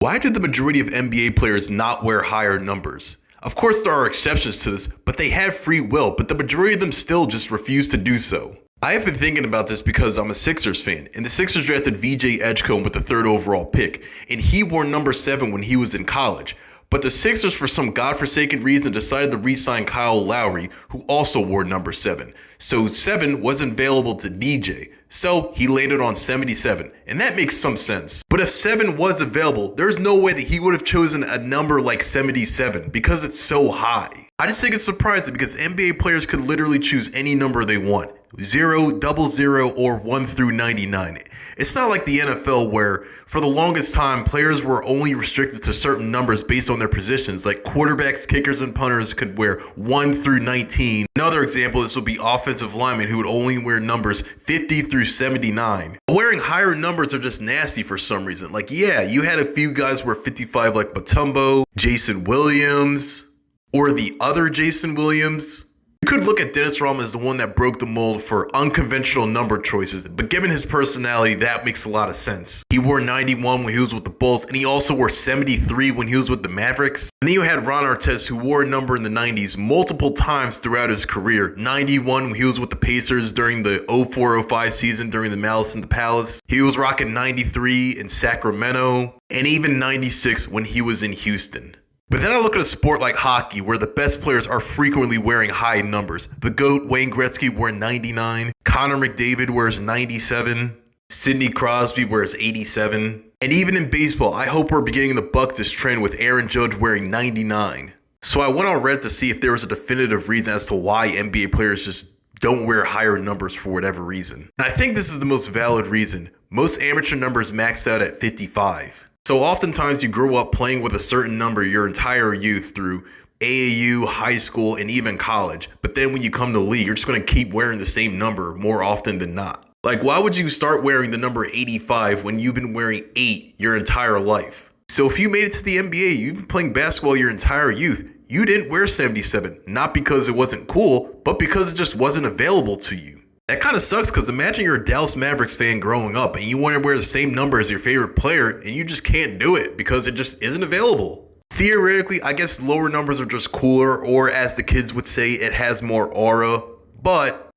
Why do the majority of NBA players not wear higher numbers? Of course, there are exceptions to this, but they have free will, but the majority of them still just refuse to do so. I have been thinking about this because I'm a Sixers fan, and the Sixers drafted VJ Edgecombe with the 3rd overall pick, and he wore number 7 when he was in college. But the Sixers, for some godforsaken reason, decided to re-sign Kyle Lowry, who also wore number 7. So 7 wasn't available to VJ, so he landed on 77, and that makes some sense. But if 7 was available, there's no way that he would have chosen a number like 77 because it's so high. I just think it's surprising because NBA players could literally choose any number they want. 0, 00, or 1 through 99. It's not like the NFL where, for the longest time, players were only restricted to certain numbers based on their positions. Like quarterbacks, kickers, and punters could wear 1 through 19. Another example, this would be offensive linemen who would only wear numbers 50 through 79. Wearing higher numbers are just nasty for some reason. Like, yeah, you had a few guys wear 55 like Mutombo, Jason Williams, or the other Jason Williams. You could look at Dennis Rodman as the one that broke the mold for unconventional number choices, but given his personality, that makes a lot of sense. He wore 91 when he was with the Bulls, and he also wore 73 when he was with the Mavericks. And then you had Ron Artest, who wore a number in the 90s multiple times throughout his career. 91 when he was with the Pacers during the 04-05 season during the Malice in the Palace. He was rocking 93 in Sacramento, and even 96 when he was in Houston. But then I look at a sport like hockey where the best players are frequently wearing high numbers. The GOAT, Wayne Gretzky, wore 99. Connor McDavid wears 97. Sidney Crosby wears 87. And even in baseball, I hope we're beginning to buck this trend with Aaron Judge wearing 99. So I went on Reddit to see if there was a definitive reason as to why NBA players just don't wear higher numbers for whatever reason. And I think this is the most valid reason. Most amateur numbers maxed out at 55. So oftentimes you grow up playing with a certain number your entire youth through AAU, high school, and even college. But then when you come to the league, you're just going to keep wearing the same number more often than not. Like, why would you start wearing the number 85 when you've been wearing 8 your entire life? So if you made it to the NBA, you've been playing basketball your entire youth, you didn't wear 77, not because it wasn't cool, but because it just wasn't available to you. That kind of sucks because imagine you're a Dallas Mavericks fan growing up and you want to wear the same number as your favorite player and you just can't do it because it just isn't available. Theoretically, I guess lower numbers are just cooler, or as the kids would say, it has more aura.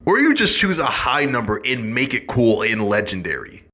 Or you just choose a high number and make it cool and legendary.